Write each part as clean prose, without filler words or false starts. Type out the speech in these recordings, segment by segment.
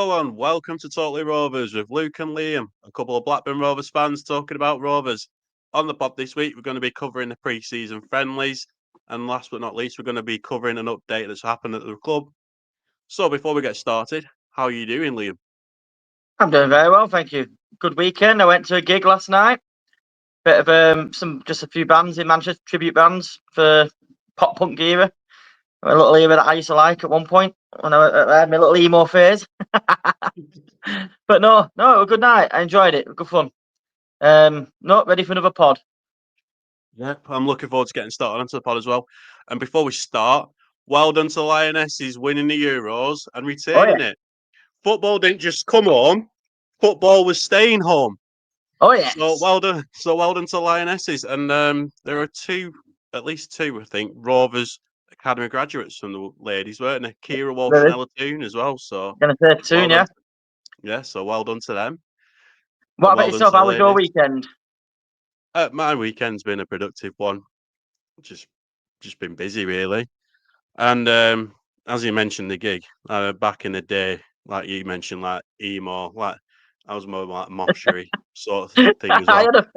Hello and welcome to Totally Rovers with Luke and Liam, a couple of Blackburn Rovers fans talking about Rovers. On the pod this week, we're going to be covering the pre-season friendlies, and last but not least, we're going to be covering an update that's happened at the club. So before we get started, how are you doing, Liam? I'm doing very well, thank you. Good weekend. I went to a gig last night. Bit of just a few bands in Manchester, tribute bands for pop punk era. A little era that I used to like at one point when I had my little emo phase. But no, it was a good night. I enjoyed it. It was good fun. Not ready for another pod. Yeah, I'm looking forward to getting started onto the pod as well. And before we start, well done to Lionesses winning the Euros and retaining it. Football didn't just come home; football was staying home. Oh yeah. So well done. So well done to Lionesses. And there are at least two, I think, Rovers Academy graduates from the ladies, weren't there? Kira Walsh and Ella Toon as well. So Gonna say well soon, done. yeah. Yeah, so well done to them. What And about well done to yourself? the How was your ladies. weekend? My weekend's been a productive one. Just been busy really. And as you mentioned, the gig back in the day, like you mentioned, like emo, like I was more like moshery sort of thing as I well. had a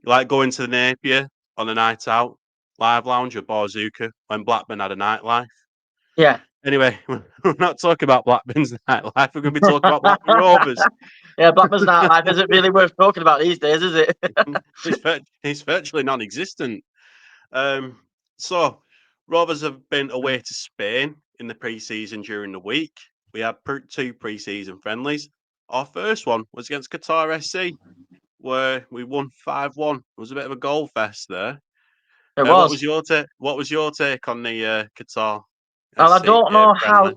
Like phase. going to the Napier on a night out, live lounge at Barzuka when Blackburn had a nightlife. Yeah. Anyway, we're not talking about Blackburn's nightlife. We're going to be talking about Blackburn Rovers. Yeah, Blackburn's nightlife isn't really worth talking about these days, is it? It's virtually non-existent. So, Rovers have been away to Spain in the pre-season during the week. We had two pre-season friendlies. Our first one was against Qatar SC, where we won 5-1. It was a bit of a goal fest there. It What was. was your take? What was your take on the Qatar Well, SC friendly?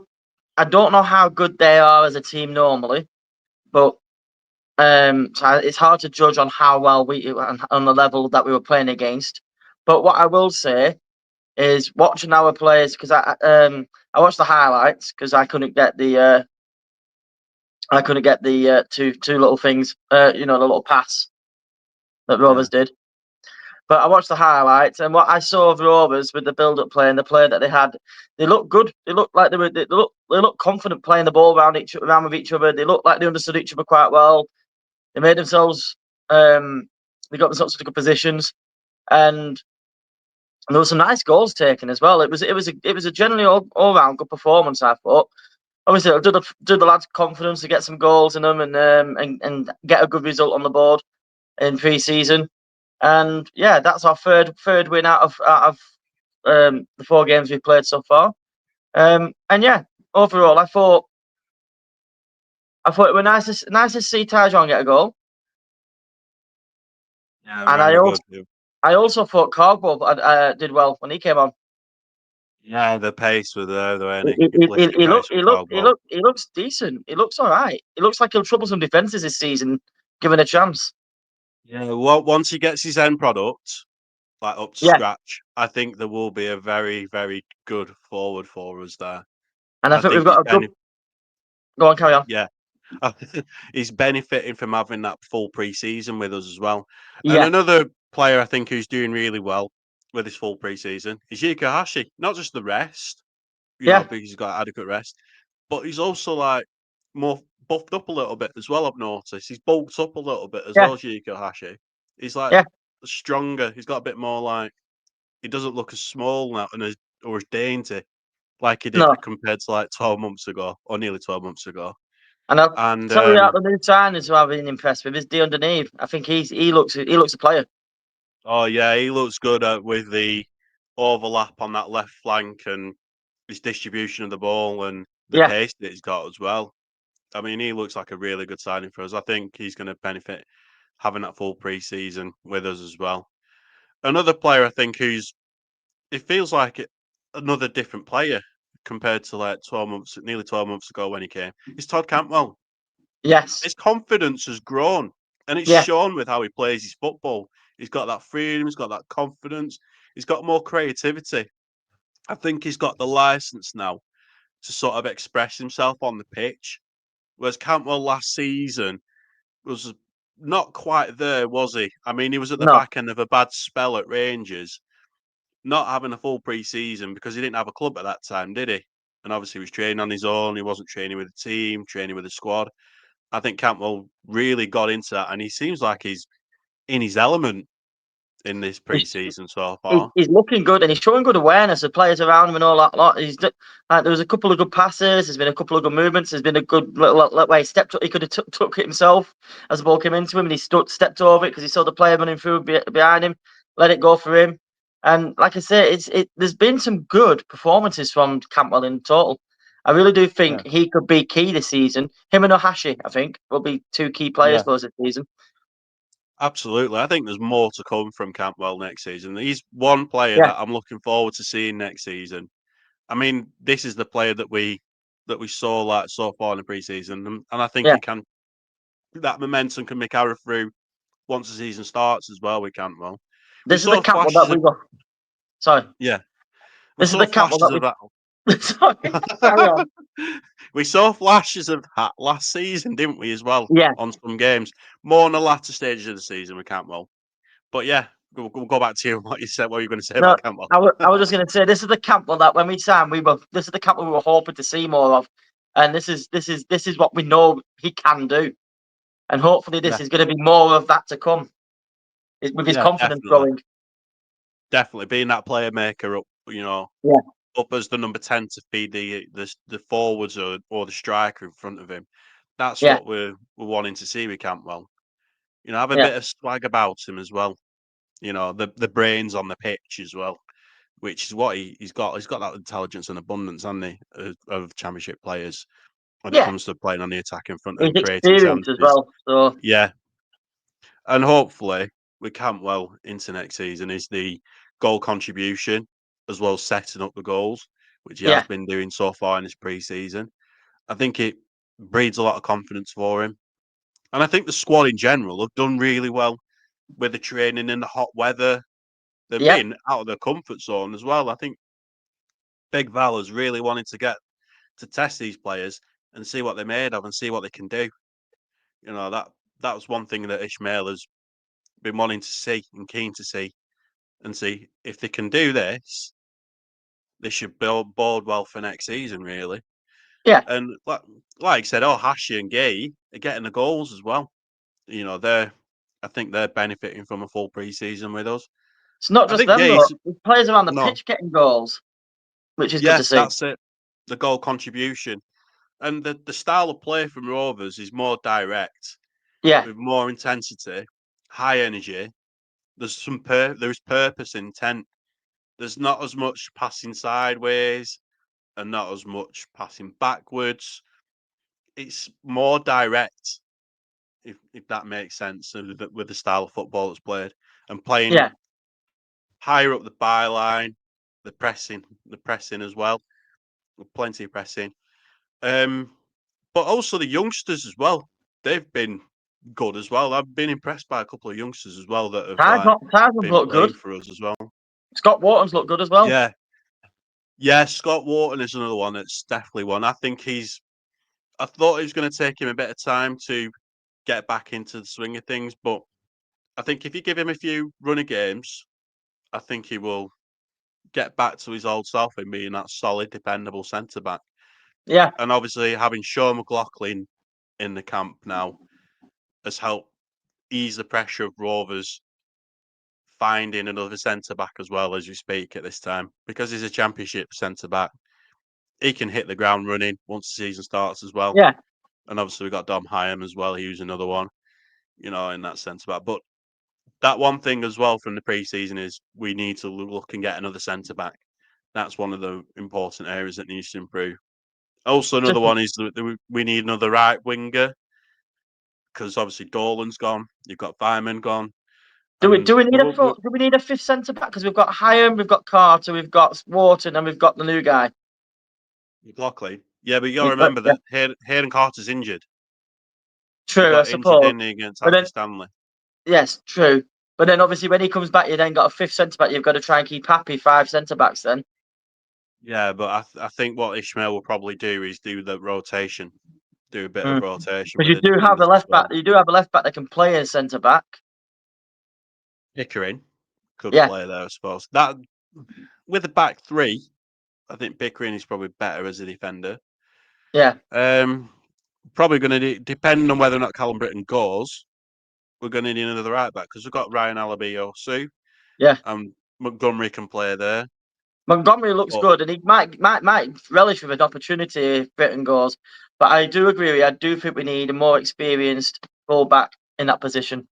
I don't know how good they are as a team normally, but so it's hard to judge on how well we on the level that we were playing against. But what I will say is watching our players, because I watched the highlights because I couldn't get the two little things, the little pass that Rovers did. But I watched the highlights, and what I saw of Rovers with the build-up play and the play that they had, they looked good. They looked like they looked confident playing the ball around with each other. They looked like they understood each other quite well. They made themselves, they got themselves into good positions, and there were some nice goals taken as well. It was a generally all round good performance, I thought. Obviously, it'll do the lads confidence to get some goals in them and get a good result on the board in pre-season. And yeah, that's our third win out of the 4 games we've played so far. And yeah, overall, I thought it was nice to see Tyrhys get a goal. Yeah, And very good. I also thought Cardwell did well when he came on. Yeah, the pace was there, though, and He, he lifted pace from Caldwell. he looks decent. He looks all right. He looks like he'll trouble some defenses this season, given a chance. Yeah, well, once he gets his end product like up to Yeah, scratch, I think there will be a very, very good forward for us there. and I I think we've think he's got a good. Go on, carry on. yeah, he's benefiting from having that full pre-season with us as well. And Yeah, another player I think who's doing really well with his full pre-season is Yukahashi. Not just the rest, yeah, because he's got adequate rest, but he's also like more buffed up a little bit as well. I've noticed he's bulked up a little bit as yeah, well as Yukahashi. He's like yeah. stronger. He's got a bit more like he doesn't look as small now or as dainty like he did No, compared to like 12 months ago or nearly 12 months ago. and I'll And tell you out the new signings who I've been impressed with is Dion Deneve. I think he looks a player. oh yeah, he looks good with the overlap on that left flank and his distribution of the ball and the Yeah, pace that he's got as well. I mean, he looks like a really good signing for us. I think he's going to benefit having that full pre-season with us as well. Another player I think it feels like another different player compared to like nearly 12 months ago when he came. It's Todd Cantwell. yes, His confidence has grown, and it's yeah, shown with how he plays his football. He's got that freedom, he's got that confidence, he's got more creativity. I think he's got the license now to sort of express himself on the pitch. Whereas Cantwell last season was not quite there, was he? I mean, he was at the no, back end of a bad spell at Rangers, not having a full pre-season because he didn't have a club at that time, did he? and obviously he was training on his own. He wasn't training with the team, training with the squad. I think Campbell really got into that, and he seems like he's in his element in this pre-season so far. He's looking good, and he's showing good awareness of players around him and all that lot. There was a couple of good passes. There's been a couple of good movements. There's been a good little way he stepped up. He could have took it himself as the ball came into him, and he stepped over it because he saw the player running through behind him, let it go for him. And like I say, there's been some good performances from Campbell in total. I really do think he could be key this season. Him and Ohashi, I think, will be two key players for us this season. Absolutely. I think there's more to come from Campbell next season. He's one player that I'm looking forward to seeing next season. I mean, this is the player that we saw like so far in the preseason, and I think he can. That momentum can be carried through once the season starts as well. We Campbell. This is the Campbell that we got. Sorry. Yeah. This is the Campbell that we. Sorry. Carry on. We saw flashes of that last season, didn't we, as well? Yeah. On some games, more on the latter stages of the season with Campbell. But yeah, we'll go back to you what you said. What were you going to say about Campbell? I was just going to say this is the Campbell that when we signed, this is the Campbell we were hoping to see more of, and this is what we know he can do, and hopefully this is going to be more of that to come, with his confidence growing. Definitely being that player maker up, up as the number 10 to feed the forwards or the striker in front of him. That's what we're wanting to see with Campbell. Have a bit of swag about him as well. The brains on the pitch as well, which is what he's got. He's got that intelligence and abundance, hasn't he, of championship players when it comes to playing on the attack in front of him, creating chances as well. So and hopefully with Campbell into next season is the goal contribution as well as setting up the goals, which he has been doing so far in his pre-season. I think it breeds a lot of confidence for him. And I think the squad in general have done really well with the training in the hot weather. They've been out of their comfort zone as well. I think Big Val has really wanted to test these players and see what they're made of and see what they can do. That was one thing that Ishmael has been wanting to see and keen to see, and see if they can do this. They should build well for next season, really. Yeah. And like I said, Hashi and Gay are getting the goals as well. I think they're benefiting from a full pre-season with us. It's not just them, though. The players around the pitch getting goals, which is good to see. That's it. The goal contribution. And the style of play from Rovers is more direct. With more intensity, high energy. There's there's purpose, intent. There's not as much passing sideways and not as much passing backwards. It's more direct, if that makes sense, with the style of football that's played. And playing higher up the byline, the pressing as well. Plenty of pressing. But also the youngsters as well. They've been good as well. I've been impressed by a couple of youngsters as well that have been look playing good for us as well. Scott Wharton's looked good as well. Yeah, Scott Wharton is another one that's definitely one. I think I thought it was going to take him a bit of time to get back into the swing of things, but I think if you give him a few runner games, I think he will get back to his old self and being that solid, dependable centre back. Yeah. And obviously having Sean McLaughlin in the camp now has helped ease the pressure of Rovers finding another centre back as well as we speak at this time, because he's a championship centre back. He can hit the ground running once the season starts as well. Yeah. And obviously we've got Dom Hyam as well. He was another one, in that centre back. But that one thing as well from the pre-season is we need to look and get another centre back. That's one of the important areas that needs to improve. Also, another one is that we need another right winger, because obviously Dolan's gone. You've got Vyman gone. Do we need a fifth centre back? Because we've got Hyam, we've got Carter, we've got Wharton, and we've got the new guy. McLaughlin. Yeah, but you got to remember that Hayden Carter's injured. True, I suppose. Injured against Happy Stanley. Yes, true. But then obviously when he comes back, you then got a fifth centre back. You've got to try and keep happy 5 centre backs then. Yeah, but I think what Ishmael will probably do is do the rotation, do a bit of rotation. Because you do have a left back. You do have a left back that can play as centre back. Pickering could play there, I suppose. That with the back three, I think Pickering is probably better as a defender. Yeah. Probably going to depend on whether or not Callum Britton goes. We're going to need another right back because we've got Ryan Alabi-Osu. Yeah. And Montgomery can play there. Montgomery looks good, and he might relish with an opportunity if Britain goes. But I do agree with you. I do think we need a more experienced fullback in that position.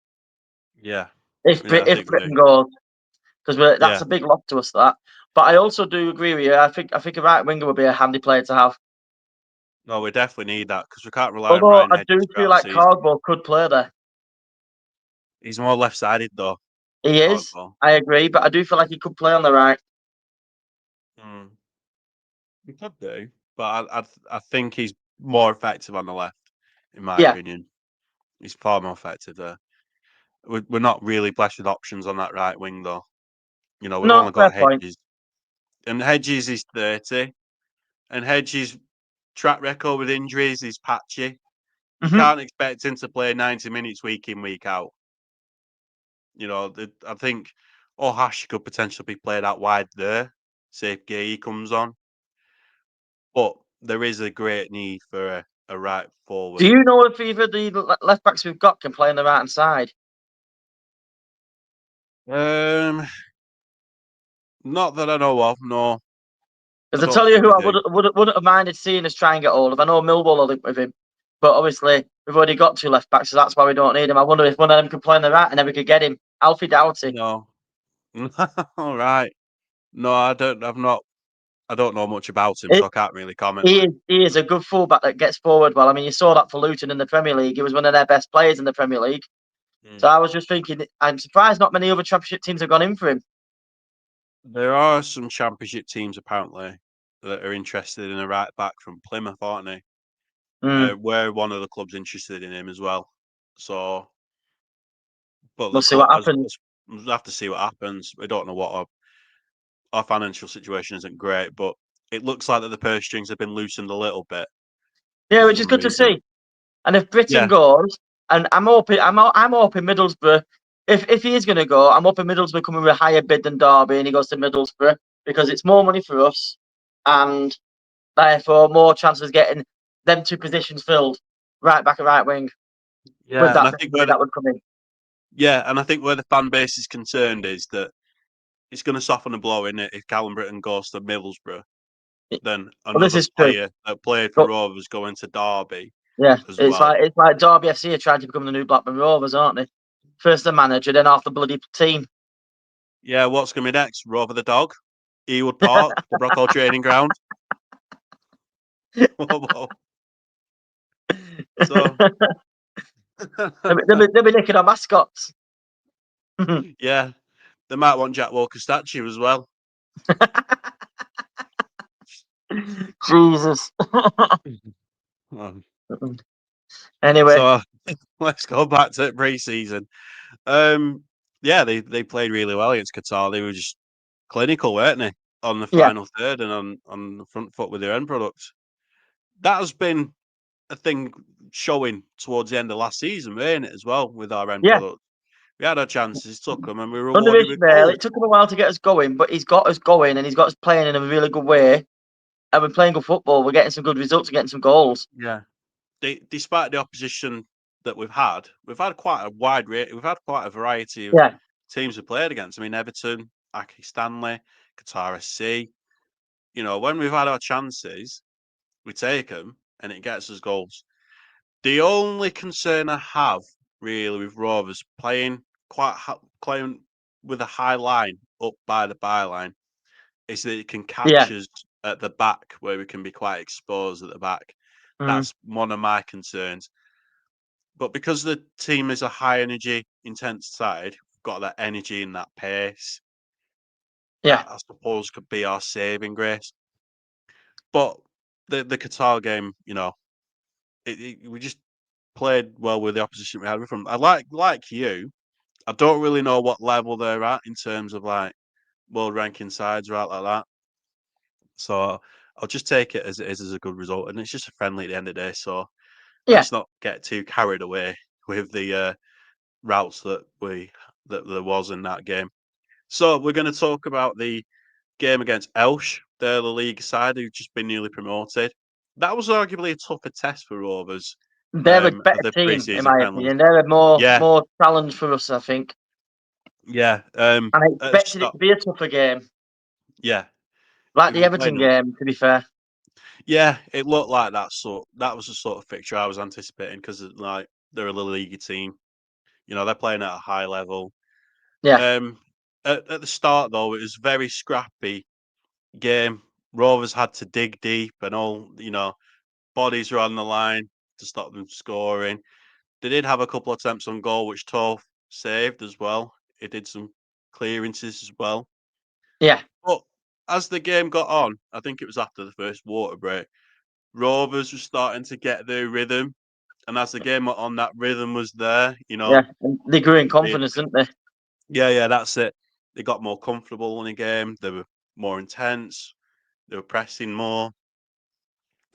Yeah. If Britain goes, because that's a big loss to us. That. But I also do agree with you. I think a right winger would be a handy player to have. No, we definitely need that because we can't rely on Although Ryan I Hedges do feel throughout the like season. Cardwell could play there. He's more left-sided though. He is. Cardwell. I agree, but I do feel like he could play on the right. He could do, but I think he's more effective on the left, in my Yeah. opinion. He's far more effective there. We're not really blessed with options on that right wing though. You know, we've No, only fair got point. Hedges, and Hedges is 30, and Hedges' track record with injuries is patchy. You can't expect him to play 90 minutes week in, week out. You know, I think Ohashi could potentially be played out wide there, say if Gay comes on. But there is a great need for a right forward. Do you know if either of the left backs we've got can play on the right hand side? Not that I know of, no. Because I don't tell you think who we I do. wouldn't have minded seeing us try and get hold of. I know Millwall will link with him, but obviously we've already got 2 left backs, so that's why we don't need him. I wonder if one of them could play on the right and then we could get him. Alfie Doughty. No. All right. No, I don't. I don't know much about him, so I can't really comment on him. He is a good fullback that gets forward well. I mean, you saw that for Luton in the Premier League. He was one of their best players in the Premier League. So I was just thinking, I'm surprised not many other Championship teams have gone in for him. There are some Championship teams apparently that are interested in a right back from Plymouth, aren't they? We're one of the clubs interested in him as well. So, but we'll see what happens. We'll have to see what happens. We don't know what our financial situation isn't great, but it looks like that the purse strings have been loosened a little bit. Yeah, which is good to see. And if Britain goes, and I'm hoping Middlesbrough. If he is going to go, I'm hoping Middlesbrough come with a higher bid than Derby, and he goes to Middlesbrough because it's more money for us, and therefore more chances of getting them 2 positions filled, right back and right wing. Yeah, With and that I think that would come in. Yeah, and I think where the fan base is concerned is that it's going to soften the blow in it if Callum Britton goes to Middlesbrough. Then This another is true. player that played for Rovers going to Derby. Yeah, as it's well. like Derby FC are trying to become the new Blackburn Rovers, aren't they? First the manager, then half the bloody team. Yeah, what's going to be next? Rover the dog, Ewood Park, the Brocco training ground. Whoa. So they'll be nicking our mascots. yeah, they might want Jack Walker's statue as well. Jesus. Anyway, so let's go back to pre-season. Yeah, they played really well against Qatar. They were just clinical, weren't they, on the final third and on the front foot with their end product. That has been a thing showing towards the end of last season, weren't it, as well, with our end product. We had our chances, took them, and we were rewarded with goals. It took him a while to get us going, but he's got us going, and he's got us playing in a really good way. And we're playing good football. We're getting some good results and getting some goals. Yeah. Despite the opposition that we've had quite a wide range. We've had quite a variety of teams we played against. I mean, Everton, Aki Stanley, Qatar SC. You know, when we've had our chances, we take them, and it gets us goals. The only concern I have really with Rovers playing with a high line up by the byline is that it can catch us at the back where we can be quite exposed at the back. That's one of my concerns. But because the team is a high energy, intense side, we've got that energy and that pace. That I suppose could be our saving grace. But the Qatar game, you know, we just played well with the opposition we had with them. I like you. I don't really know what level they're at in terms of like world ranking sides or out like that. So I'll just take it as it is as a good result, and it's just a friendly at the end of the day. So let's not get too carried away with the routes that there was in that game. So we're going to talk about the game against Elche. they're the league side who've just been newly promoted. That was arguably a tougher test for Rovers. They're a better Of the team, in pre-season my friendlies. opinion. They're a Yeah, more challenge for us, I think. yeah. And I expected it to be a tougher game, yeah, like it the was Everton game. To be fair, yeah, it looked like that. That was the sort of fixture I was anticipating because like they're a little league team. They're playing at a high level. yeah, Um, at the start though, it was very scrappy game. Rovers had to dig deep and all. Bodies were on the line to stop them scoring. They did have a couple of attempts on goal, which Toth saved as well. He did some clearances as well. yeah, But as the game got on, I think it was after the first water break, Rovers were starting to get their rhythm. And as the game went on, that rhythm was there, yeah. And they grew in confidence, didn't they? Yeah, that's it. They got more comfortable in the game. They were more intense. They were pressing more.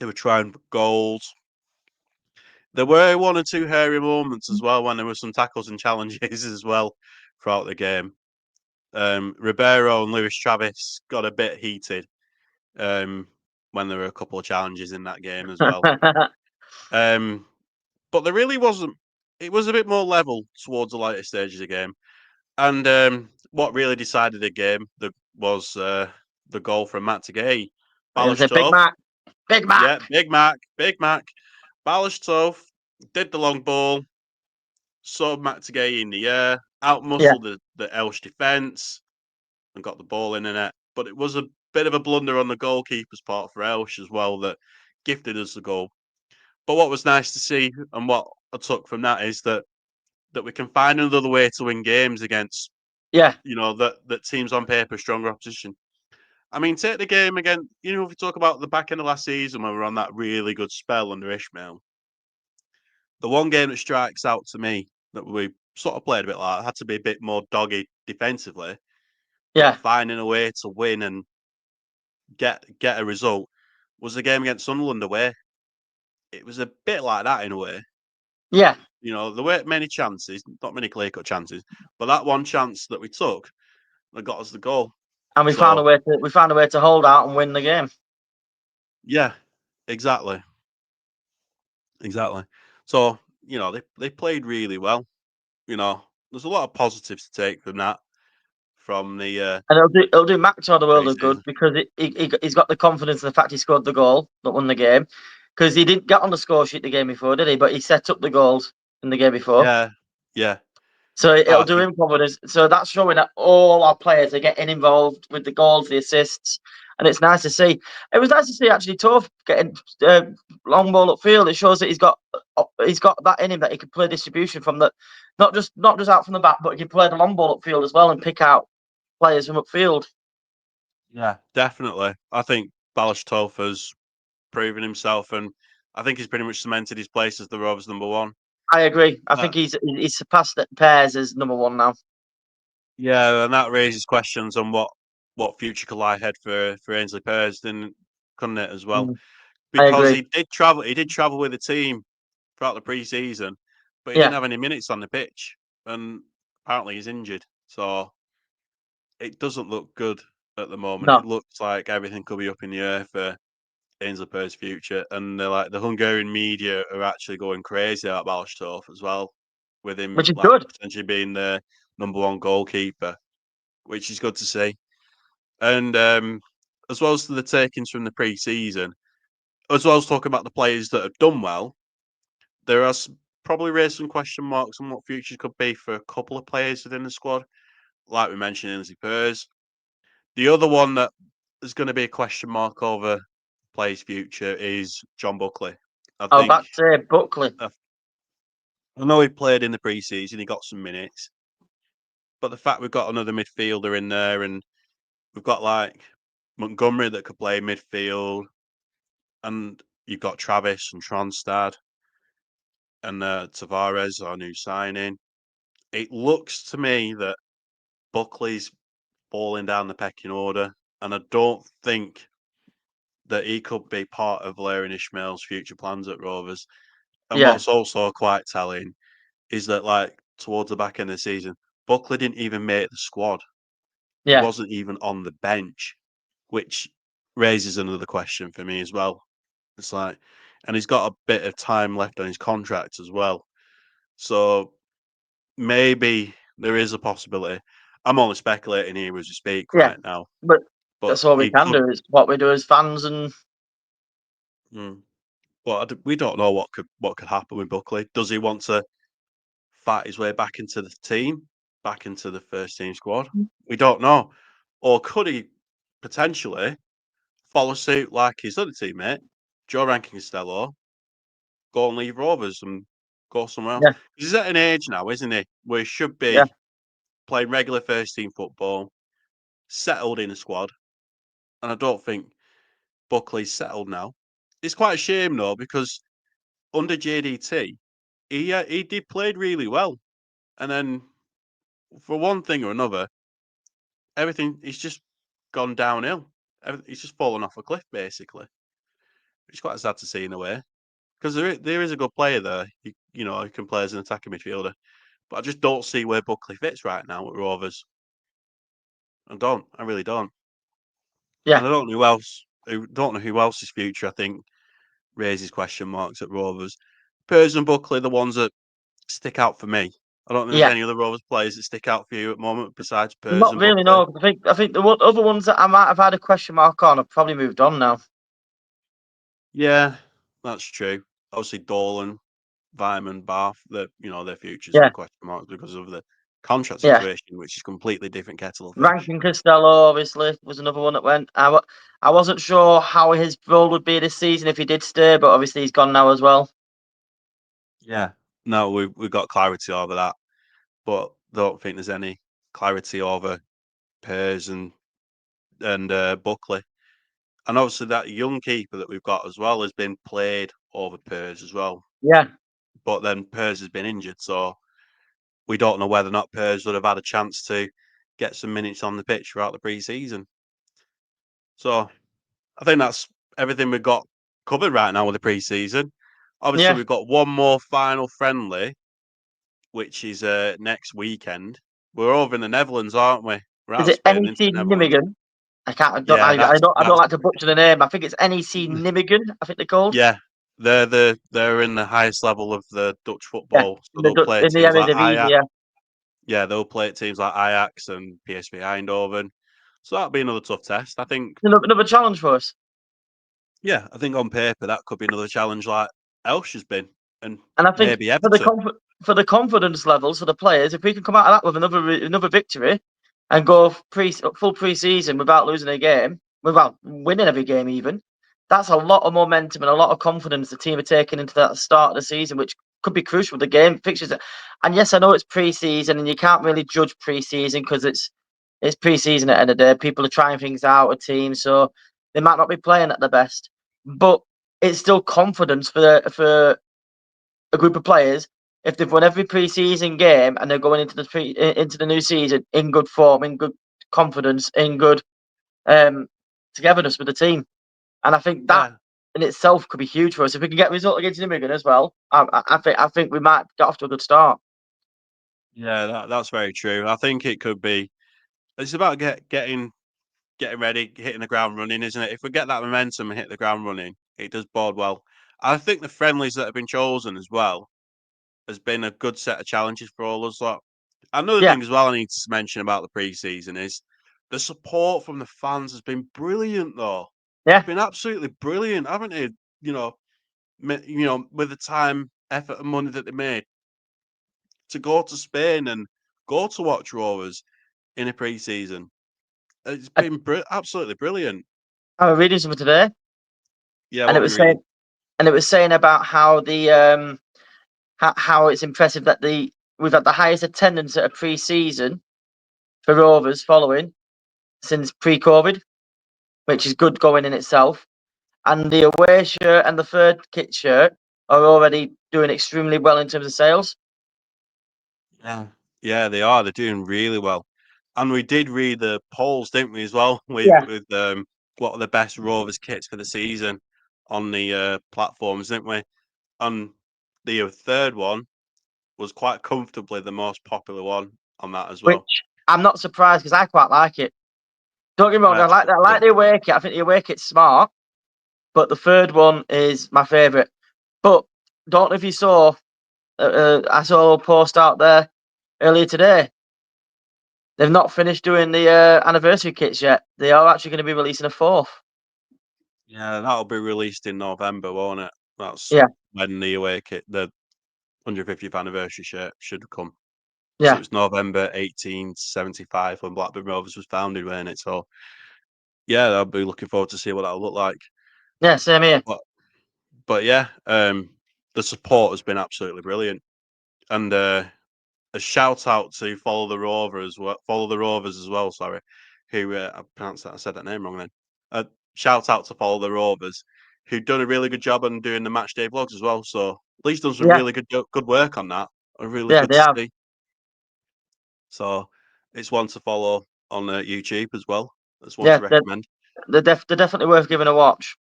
They were trying for goals. There were one or two hairy moments as well when there were some tackles and challenges as well throughout the game. Ribeiro and Lewis Travis got a bit heated when there were a couple of challenges in that game as well. But there really wasn't. It was a bit more level towards the later stages of the game. And what really decided the game was the goal from Matt Tagay. It was a Big Balashov, Mac, Big yeah, Mac. Big Mac. Balashov did the long ball, saw Matt Tagay in the air, Yeah, outmuscled the Elche defence, and got the ball in the net. But it was a bit of a blunder on the goalkeeper's part for Elche as well that gifted us the goal. But what was nice to see and what I took from that is that we can find another way to win games against yeah, that teams on paper stronger opposition. I mean, take the game again. If we talk about the back end of last season when we were on that really good spell under Ishmael, the one game that strikes out to me that we sort of played a bit like had to be a bit more dogged defensively, but yeah, finding a way to win and get a result was the game against Sunderland away. It was a bit like that in a way. yeah. There weren't many chances, not many clear cut chances, but that one chance that we took that got us the goal. And So we found a way to hold out and win the game. yeah, exactly. Exactly. So, they played really well. There's a lot of positives to take from that, from the And it'll do Mac the world of good pre-season. because he's got the confidence in the fact he scored the goal that won the game. Because he didn't get on the score sheet the game before, did he? But he set up the goals in the game before. Yeah, yeah. So it'll I do think him confidence. So that's showing that all our players are getting involved with the goals, the assists, and it's nice to see. It was nice to see actually Tough getting long ball upfield. It shows that he's got that in him that he can play distribution from the not just out from the back, but he can play the long ball upfield as well and pick out players from upfield. yeah, definitely. I think Balazs has proven himself, and I think he's pretty much cemented his place as the Rovers' number one. I agree. I Uh, think he's surpassed Pears as number one now. yeah, and that raises questions on what future could lie ahead for Ainsley Pears, couldn't it as well? I Because agree. he did travel. He did travel with the team throughout the pre-season, but he didn't Yeah. have any minutes on the pitch, and apparently he's injured. So it doesn't look good at the moment. It No. looks like everything could be up in the air for Ainsley Pear's future, and the Hungarian media are actually going crazy about Balashov as well, with him Which is like good. potentially being the number one goalkeeper, which is good to see. And as well as the takings from the pre-season, as well as talking about the players that have done well, there are probably raised some question marks on what futures could be for a couple of players within the squad. Like we mentioned, Ainsley Pears. The other one that is going to be a question mark over players' future is John Buckley. I I was think about to say Buckley. I know he played in the pre-season, he got some minutes, but the fact we've got another midfielder in there, and we've got like Montgomery that could play midfield, and you've got Travis and Tronstad and Tavares, our new signing. It looks to me that Buckley's falling down the pecking order, and I don't think that he could be part of Valerian Ishmael's future plans at Rovers. And Yeah. what's also quite telling is that, like, towards the back end of the season, Buckley didn't even make the squad. He Yeah. wasn't even on the bench, which raises another question for me as well. It's like, and he's got a bit of time left on his contract as well. So maybe there is a possibility. I'm only speculating here as we speak Yeah, right now, but but that's all we he can could. do. It's what we do as fans, and Well, we don't know what could happen with Buckley. Does he want to fight his way back into the team, back into the first team squad? We don't know. Or could he potentially follow suit like his other teammate, Joe Rankin-Costello, go and leave Rovers and go somewhere else? yeah, 'Cause he's at an age now, isn't he, where he should yeah, be playing regular first team football, settled in a squad, and I don't think Buckley's settled now. It's quite a shame though, because under JDT, he did played really well, and then for one thing or another, everything he's just gone downhill. He's just fallen off a cliff basically. It's quite sad to see in a way because there is a good player there. He can play as an attacking midfielder, but I just don't see where Buckley fits right now at Rovers. I really don't, yeah, and I don't know who else. I don't know who else's future I think raises question marks at Rovers. Pers and Buckley, the ones that stick out for me. I don't think there's yeah. any other Rovers players that stick out for you at the moment besides Pers Not and really, Buckley. no. I think the other ones that I might have had a question mark on have probably moved on now. Yeah, that's true. Obviously, Dolan, Vyman, Bath, their futures are Yeah, in question marks because of the contract yeah. situation, which is completely different kettle of fish. Rankin Costello obviously was another one that went. I wasn't sure how his role would be this season if he did stay, but obviously he's gone now as well. Yeah. No, we've got clarity over that, but don't think there's any clarity over Pears and Buckley. And obviously, that young keeper that we've got as well has been played over Pears as well. Yeah, But then Pears has been injured, so we don't know whether or not Pears would have had a chance to get some minutes on the pitch throughout the pre-season. So I think that's everything we've got covered right now with the pre-season. Obviously, yeah. we've got one more final friendly, which is next weekend. We're over in the Netherlands, aren't we? We're out Is of it Spain into NEC the Netherlands. Nijmegen? I can't. Yeah, I don't that's like to butcher the name. I think it's NEC Nijmegen. I think they're called. yeah. They're in the highest level of the Dutch Yeah, football, so they'll play in the teams like Eredivisie. Ajax. Yeah, Yeah, they'll play teams like Ajax and PSV Eindhoven. So that'll be another tough test. I think. another challenge for us. Yeah, I think on paper that could be another challenge like Elche has been, and And I think maybe Everton. for the confidence levels for the players, if we can come out of that with another victory and go full pre-season without losing a game, without winning every game even, that's a lot of momentum and a lot of confidence the team are taking into that start of the season, which could be crucial with the game fixtures. And yes, I know it's pre-season and you can't really judge pre-season because it's pre-season at the end of the day. People are trying things out with teams, so they might not be playing at the best, but it's still confidence for a group of players if they've won every pre-season game and they're going into the new season in good form, in good confidence, in good togetherness with the team. And I think that Yeah, in itself could be huge for us if we can get a result against Immigrant as well. I think we might get off to a good start. yeah, that's very true. I think it could be. It's about getting ready, hitting the ground running, isn't it? If we get that momentum and hit the ground running, it does bode well. I think the friendlies that have been chosen as well has been a good set of challenges for all us lot. Another Yeah, thing as well I need to mention about the pre-season is the support from the fans has been brilliant though. It's yeah. been absolutely brilliant, haven't it? You know, with the time, effort, and money that they made to go to Spain and go to watch Rovers in a pre-season. It's I, been absolutely brilliant. I was reading something today, Yeah, and what it were you was saying, reading? about how how it's impressive that we've had the highest attendance at a pre-season for Rovers following since pre-COVID, which is good going in itself. And the away shirt and the third kit shirt are already doing extremely well in terms of sales. Yeah. Yeah, they are. They're doing really well. And we did read the polls, didn't we, as well, Yeah, with what are the best Rovers kits for the season on the platforms, didn't we? And the third one was quite comfortably the most popular one on that as well. which I'm not surprised because I quite like it. Don't get me wrong, I like that. I like the away kit. I think the away kit's smart, but the third one is my favourite. But don't know if you saw, I saw a post out there earlier today. They've not finished doing the anniversary kits yet. They are actually going to be releasing a fourth. Yeah, that'll be released in November, won't it? That's when the away kit, the 150th anniversary shirt should come. So it was November 1875 when Blackburn Rovers was founded, wasn't it? So yeah, I'll be looking forward to see what that'll look like. Yeah, same here. But yeah, the support has been absolutely brilliant, and a shout out to Follow the Rovers as well. Sorry, who I pronounced that. I said that name wrong then. Shout out to Follow the Rovers, who've done a really good job on doing the match day vlogs as well. So Lee's done some really good work on that. Really good to see. So it's one to follow on YouTube as well. That's one to recommend. They're definitely worth giving a watch.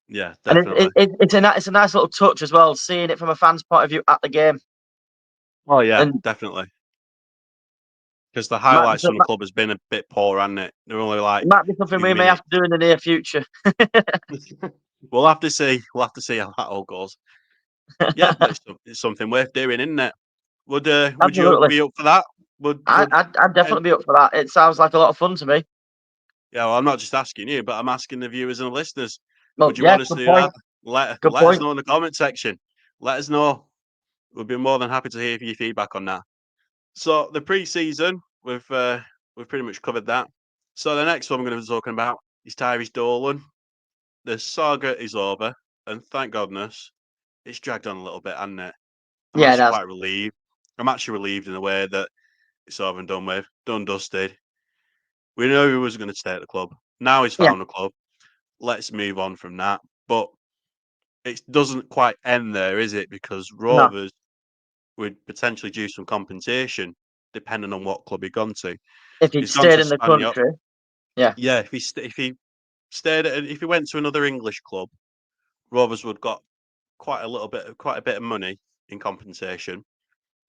Yeah, definitely. And it's a nice little touch as well, seeing it from a fan's point of view at the game. Oh yeah, definitely. Because the highlights from the club has been a bit poor, hasn't it? They're only like. It might be something we may have to do in the near future. We'll have to see. We'll have to see how that all goes. Yeah, but it's something worth doing, isn't it? Would you be up for that? I'd definitely be up for that. It sounds like a lot of fun to me. Yeah, well, I'm not just asking you, but I'm asking the viewers and the listeners. Well, would you want us to do that? Let us know in the comment section. Let us know. We'll be more than happy to hear your feedback on that. So the pre-season, we've pretty much covered that. So the next one we're going to be talking about is Tyrhys Dolan. The saga is over, and thank goodness it's dragged on a little bit, hasn't it? I'm actually quite relieved. I'm actually relieved in a way that it's over and done with, done dusted. We know he was going to stay at the club. Now he's found a club. Let's move on from that. But it doesn't quite end there, is it? Because Rovers would potentially do some compensation depending on what club he'd gone to. If he'd stayed in the country, yeah. If he stayed if he went to another English club, Rovers would got quite a bit of money in compensation.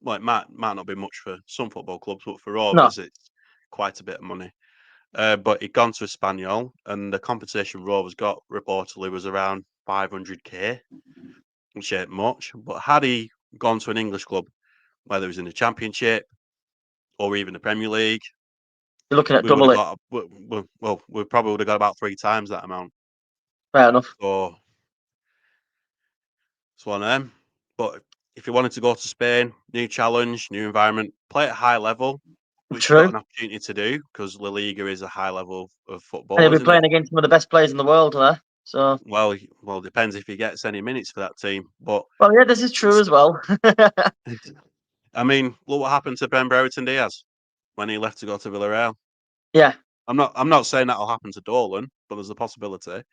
Well, it might not be much for some football clubs, but for Rovers, it's quite a bit of money. But he'd gone to Espanyol, and the compensation Rovers got reportedly was around 500k, which ain't much. But had he gone to an English club, whether it was in the Championship or even the Premier League, you're looking at double it. We probably would have got about 3 times that amount. Fair enough. So it's one of them. But if you wanted to go to Spain, new challenge, new environment, play at a high level, which you've got an opportunity to do because La Liga is a high level of football. And he'll be playing against some of the best players in the world there. So well, it depends if he gets any minutes for that team. But yeah, this is true as well. I mean, look what happened to Ben Brereton Diaz when he left to go to Villarreal. Yeah. I'm not saying that'll happen to Dolan, but there's a possibility.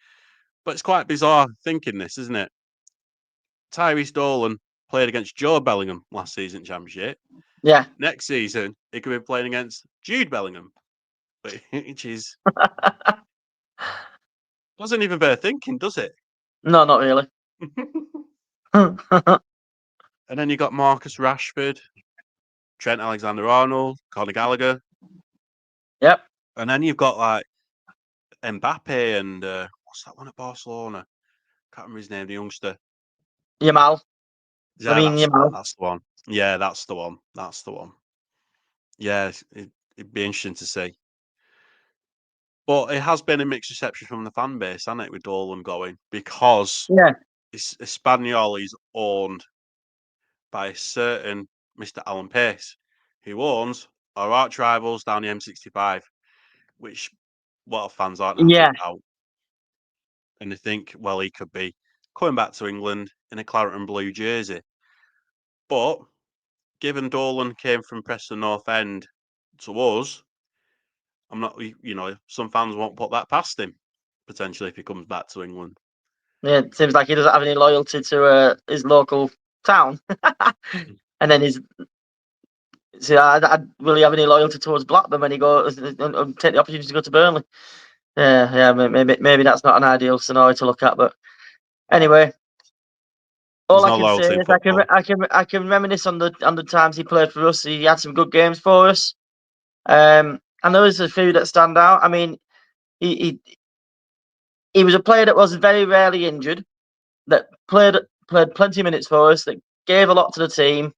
But it's quite bizarre thinking this, isn't it? Tyrhys Dolan played against Joe Bellingham last season Championship. Yeah. Next season, he could be playing against Jude Bellingham, which is wasn't even better thinking, does it? No, not really. And then you got Marcus Rashford, Trent Alexander-Arnold, Conor Gallagher. Yep. And then you've got like Mbappe and what's that one at Barcelona? Can't remember his name, the youngster. Yamal. Yeah, Yamal. That's the one. Yeah, that's the one. That's the one. Yeah, it'd be interesting to see. But it has been a mixed reception from the fan base, hasn't it, with Dolan going? Because Espanyol is owned by a certain Mr. Alan Pace, who owns our arch rivals down the M65, which a lot of fans aren't happy about. And they think, well, he could be coming back to England in a claret and blue jersey. But given Dolan came from Preston North End to us, I'm not, some fans won't put that past him, potentially, if he comes back to England. Yeah, it seems like he doesn't have any loyalty to his local town. And then I'd really have any loyalty towards Blackburn when he goes and take the opportunity to go to Burnley. Yeah, maybe that's not an ideal scenario to look at, but anyway, all I can say is I can reminisce on the times he played for us. He had some good games for us. And there was a few that stand out. I mean, he was a player that was very rarely injured, that played plenty of minutes for us, that gave a lot to the team.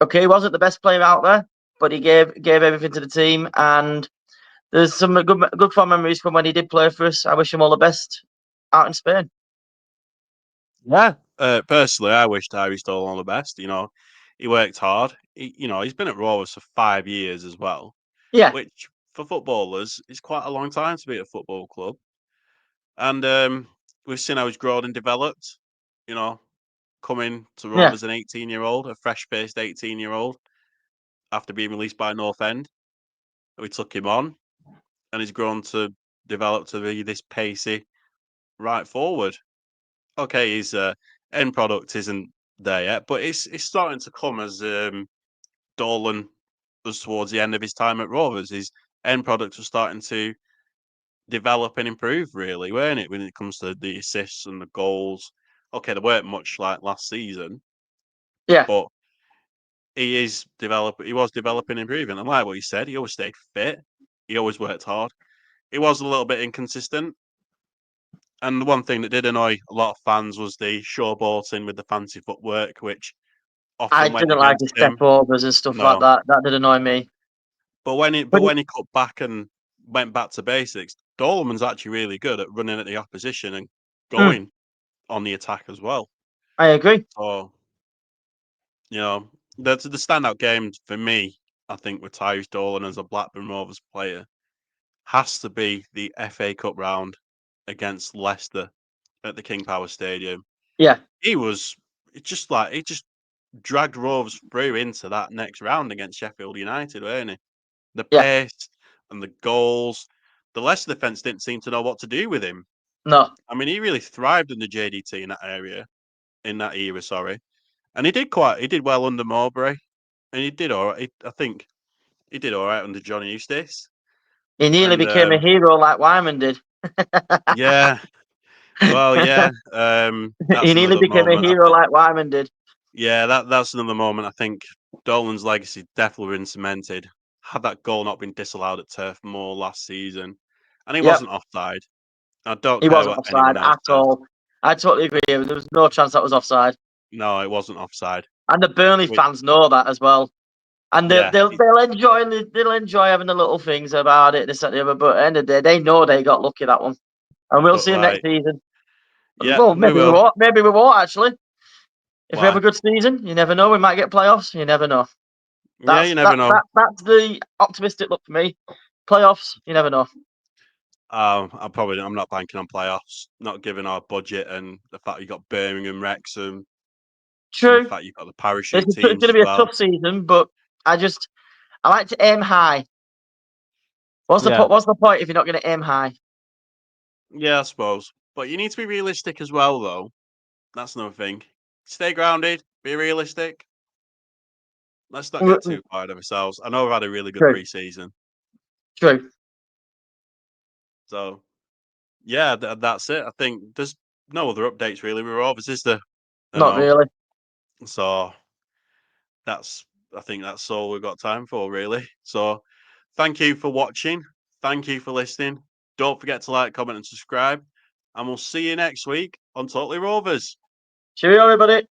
Okay, he wasn't the best player out there, but he gave everything to the team, and there's some good fond memories from when he did play for us. I wish him all the best out in Spain. Yeah. Personally, I wish Tyrhys Dolan all the best. He worked hard. He's been at Rovers for 5 years as well, Yeah, which for footballers is quite a long time to be at a football club. And we've seen how he's grown and developed. You know, coming to yeah, Rovers, an 18-year-old, a fresh-faced 18-year-old, after being released by North End. We took him on, and he's grown to develop to be this pacey right forward. Okay, his end product isn't there yet, but it's starting to come as Dolan was towards the end of his time at Rovers. His end product was starting to develop and improve, really, weren't it, when it comes to the assists and the goals? Okay, they weren't much like last season, yeah. but he was developing and improving. And like what you said, he always stayed fit. He always worked hard. He was a little bit inconsistent. And the one thing that did annoy a lot of fans was the showboating with the fancy footwork, which I often went didn't like his against step him. overs and stuff like No, that. That did annoy me. but when he But cut back and went back to basics, Dolan's actually really good at running at the opposition and going on the attack as well. I agree. So the standout games for me, I think, with Tyrhys Dolan as a Blackburn Rovers player has to be the FA Cup round against Leicester at the King Power Stadium. Yeah, He was it just dragged Rovers through into that next round against Sheffield United, weren't he? The yeah. pace and the goals. The Leicester defence didn't seem to know what to do with him. No, I mean, he really thrived in the JDT in that era, sorry. And he did well under Mowbray, and he did all right. I think he did all right under Johnny Eustace. he nearly And became a hero like Wyman did. yeah, well, yeah, He that's nearly another became a moment. I hero think, like Wyman did. yeah, that's another moment. I think Dolan's legacy definitely been cemented. Had that goal not been disallowed at Turf Moor last season, and he Yep, wasn't offside. I don't he care wasn't what offside anyone else at says. all. I totally agree. There was no chance that was offside. No, it wasn't offside. And the Burnley Which, fans know that as well. And yeah, they'll enjoy having the little things about it, this, that, the other. But at the end of the day, they know they got lucky that one. And we'll but see him next like, season. yeah, Well, we maybe we will. won't. Maybe we won't actually. If we have Why? a good season, you never know. We might get playoffs. You never know. Yeah, you never That know. that that's the optimistic look for me. Playoffs, you never know. I'm not banking on playoffs. Not given our budget and the fact you got Birmingham, Wrexham, and the True. fact you've got the It's parachute going teams to as be a well. tough season, but I like to aim high. Yeah, What's the point if you're not going to aim high? yeah, I suppose. But you need to be realistic as well, though. That's another thing. Stay grounded. Be realistic. Let's not get too hard of ourselves. I know we've had a really good True. pre-season, True. so yeah, that's it. I think there's no other updates really. We're obviously is there, Not really. so that's I think that's all we've got time for really. So thank you for watching. Thank you for listening. Don't forget to like, comment, and subscribe. And we'll see you next week on Totally Rovers. Cheerio, everybody.